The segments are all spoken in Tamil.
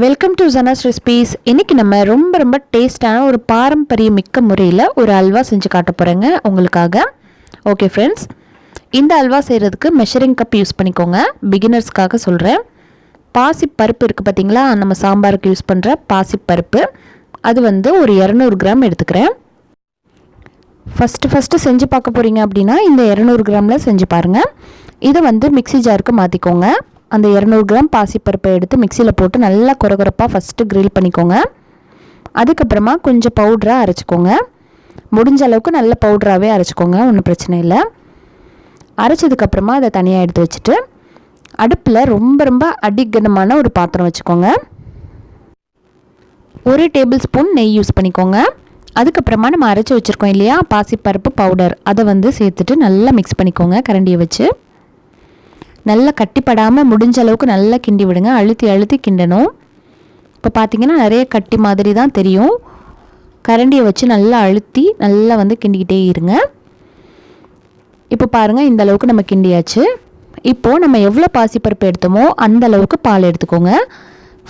Welcome to ZANA'S RECIPES. இன்றைக்கி நம்ம ரொம்ப டேஸ்டான ஒரு பாரம்பரிய மிக்க முறையில் ஒரு அல்வா செஞ்சு காட்ட போகிறேங்க உங்களுக்காக. ஓகே ஃப்ரெண்ட்ஸ், இந்த அல்வா செய்கிறதுக்கு மெஷரிங் கப் யூஸ் பண்ணிக்கோங்க. பிகினர்ஸ்க்காக சொல்கிறேன். பாசிப்பருப்பு இருக்குது பார்த்திங்களா, நம்ம சாம்பாருக்கு யூஸ் பண்ணுற பாசிப்பருப்பு, அது ஒரு 200 கிராம் எடுத்துக்கிறேன். ஃபஸ்ட்டு செஞ்சு பார்க்க போகிறீங்க அப்படின்னா இந்த 200 கிராமில் செஞ்சு பாருங்கள். இதை மிக்ஸி ஜாருக்கு மாற்றிக்கோங்க. அந்த 200 கிராம் பாசிப்பருப்பை எடுத்து மிக்சியில் போட்டு நல்லா கொரகொரப்பாக ஃபஸ்ட்டு கிரில் பண்ணிக்கோங்க. அதுக்கப்புறமா கொஞ்சம் பவுடராக அரைச்சிக்கோங்க. முடிஞ்ச அளவுக்கு நல்ல பவுடராகவே அரைச்சிக்கோங்க, ஒன்றும் பிரச்சனை இல்லை. அரைச்சதுக்கப்புறமா அதை தனியாக எடுத்து வச்சுட்டு அடுப்பில் ரொம்ப அடிக்கனமான ஒரு பாத்திரம் வச்சுக்கோங்க. 1 டேபிள் ஸ்பூன் நெய் யூஸ் பண்ணிக்கோங்க. அதுக்கப்புறமா நம்ம அரைச்சி வச்சுருக்கோம் இல்லையா பாசிப்பருப்பு பவுடர், அதை சேர்த்துட்டு நல்லா மிக்ஸ் பண்ணிக்கோங்க. கரண்டியை வச்சு நல்லா கட்டிப்படாமல் முடிஞ்ச அளவுக்கு நல்லா கிண்டி விடுங்க. அழுத்தி கிண்டணும். இப்போ பார்த்தீங்கன்னா நிறைய கட்டி மாதிரி தான் தெரியும். கரண்டியை வச்சு நல்லா அழுத்தி நல்லா கிண்டிக்கிட்டே இருங்க. இப்போ பாருங்கள், இந்த அளவுக்கு நம்ம கிண்டியாச்சு. இப்போது நம்ம எவ்வளோ பாசிப்பருப்பு எடுத்தோமோ அந்த அளவுக்கு பால் எடுத்துக்கோங்க.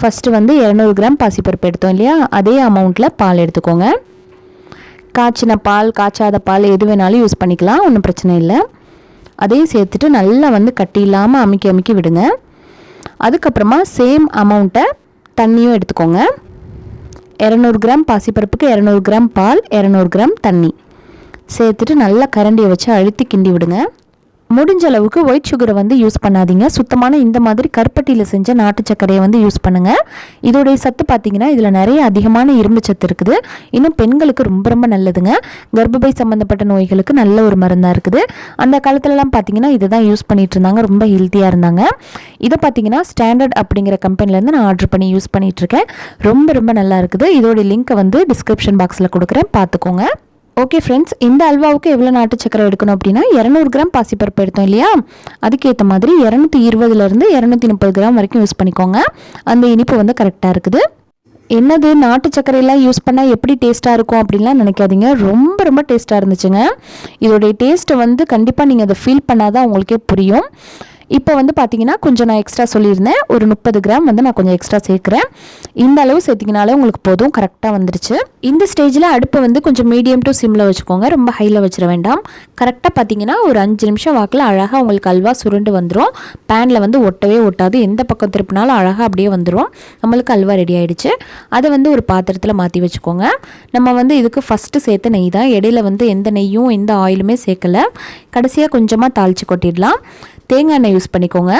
ஃபஸ்ட்டு 200 கிராம் பாசிப்பருப்பு எடுத்தோம் இல்லையா, அதே அமௌண்ட்டில் பால் எடுத்துக்கோங்க. காய்ச்சின பால் காய்ச்சாத பால் எது வேணாலும் யூஸ் பண்ணிக்கலாம், ஒன்றும் பிரச்சனை இல்லை. அதையும் சேர்த்துட்டு நல்லா கட்டி இல்லாமல் அமுக்கி விடுங்க. அதுக்கப்புறமா சேம் அமௌண்ட்டை தண்ணியும் எடுத்துக்கோங்க. 200 கிராம் பாசிப்பருப்புக்கு 200 கிராம் பால், 200 கிராம் தண்ணி சேர்த்துட்டு நல்லா கரண்டியை வச்சு அழுத்தி கிண்டி விடுங்க. முடிஞ்ச அளவுக்கு ஒயிட் சுகரை யூஸ் பண்ணாதீங்க. சுத்தமான இந்த மாதிரி கருப்பட்டியில் செஞ்ச நாட்டு சர்க்கரையை யூஸ் பண்ணுங்கள். இதோடைய சத்து பார்த்திங்கன்னா இதில் நிறைய அதிகமான இரும்பு சத்து இருக்குது. இன்னும் பெண்களுக்கு ரொம்ப நல்லதுங்க. கர்ப்பப்பை சம்மந்தப்பட்ட நோய்களுக்கு நல்ல ஒரு மருந்தாக இருக்குது. அந்த காலத்துலலாம் பார்த்திங்கன்னா இதை தான் யூஸ் பண்ணிகிட்டு இருந்தாங்க, ரொம்ப ஹெல்த்தியாக இருந்தாங்க. இதை பார்த்திங்கன்னா ஸ்டாண்டர்ட் அப்படிங்கிற கம்பெனிலேருந்து நான் ஆர்டர் பண்ணி யூஸ் பண்ணிகிட்ருக்கேன். ரொம்ப நல்லா இருக்குது. இதோடைய லிங்க்கை டிஸ்கிரிப்ஷன் பாக்ஸில் கொடுக்குறேன், பார்த்துக்கோங்க. ஓகே ஃப்ரெண்ட்ஸ், இந்த அல்வாவுக்கு எவ்வளோ நாட்டு சக்கரை எடுக்கணும் அப்படின்னா 200 கிராம் பாசிப்பருப்பு எடுத்தோம் இல்லையா, அதுக்கேற்ற மாதிரி 220லேருந்து 230 கிராம் வரைக்கும் யூஸ் பண்ணிக்கோங்க. அந்த இனிப்பு கரெக்டாக இருக்குது. என்னது நாட்டு சர்க்கரையெல்லாம் யூஸ் பண்ணால் எப்படி டேஸ்ட்டாக இருக்கும் அப்படின்லாம் நினைக்காதீங்க. ரொம்ப டேஸ்ட்டாக இருந்துச்சுங்க. இதோடைய டேஸ்ட்டை கண்டிப்பாக நீங்கள் அதை ஃபீல் பண்ணாதான் உங்களுக்கே புரியும். இப்போ பார்த்தீங்கன்னா கொஞ்சம் நான் எக்ஸ்ட்ரா சொல்லியிருந்தேன், ஒரு 30 கிராம் நான் கொஞ்சம் எக்ஸ்ட்ரா சேர்க்குறேன். இந்த அளவு சேர்த்திங்கனாலே உங்களுக்கு போதும், கரெக்டாக வந்துருச்சு. இந்த ஸ்டேஜில் அடுப்பை கொஞ்சம் மீடியம் டு சிம்மில் வச்சுக்கோங்க, ரொம்ப ஹையில் வச்சிட வேண்டாம். கரெக்டாக பார்த்தீங்கன்னா ஒரு 5 நிமிஷம் வாக்கில் அழகாக உங்களுக்கு அல்வா சுருண்டு வந்துடும். பேனில் ஒட்டவே ஒட்டாது, எந்த பக்கம் திருப்பினாலும் அழகாக அப்படியே வந்துடும். நம்மளுக்கு அல்வா ரெடி ஆகிடுச்சு. அதை ஒரு பாத்திரத்தில் மாற்றி வச்சுக்கோங்க. நம்ம இதுக்கு ஃபஸ்ட்டு சேர்த்த நெய் தான், இடையில எந்த நெய்யும் எந்த ஆயிலுமே சேர்க்கலை. கடைசியாக கொஞ்சமாக தாளித்து கொட்டிடலாம். தேங்காய் எண்ணெய் யூஸ் பண்ணிக்கோங்க.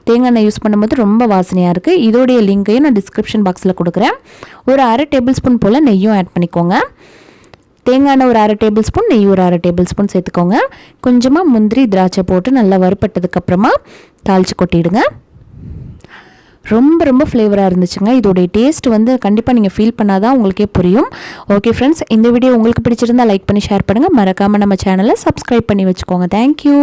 தேங்காய் எண்ணெய் யூஸ் பண்ணும்போது ரொம்ப வாசனையாக இருக்குது. இதோடைய லிங்கையும் நான் டிஸ்கிரிப்ஷன் பாக்ஸில் கொடுக்குறேன். ஒரு 1/2 டேபிள் ஸ்பூன் போல் நெய்யும் ஆட் பண்ணிக்கோங்க. தேங்காய் எண்ணெய் ஒரு 1/2 டேபிள் ஸ்பூன், நெய் ஒரு 1/2 டேபிள் ஸ்பூன் சேர்த்துக்கோங்க. கொஞ்சமாக முந்திரி திராட்சை போட்டு நல்லா வறுப்பட்டதுக்கப்புறமா தாளித்து கொட்டிடுங்க. ரொம்ப ஃப்ளேவராக இருந்துச்சுங்க. இதோடைய டேஸ்ட் கண்டிப்பாக நீங்கள் ஃபீல் பண்ணாதான் உங்களுக்கே புரியும். ஓகே ஃப்ரெண்ட்ஸ், இந்த வீடியோ உங்களுக்கு பிடிச்சிருந்தால் லைக் பண்ணி ஷேர் பண்ணுங்கள். மறக்காமல் நம்ம சேனலை சப்ஸ்கிரைப் பண்ணி வச்சுக்கோங்க. தேங்க்யூ.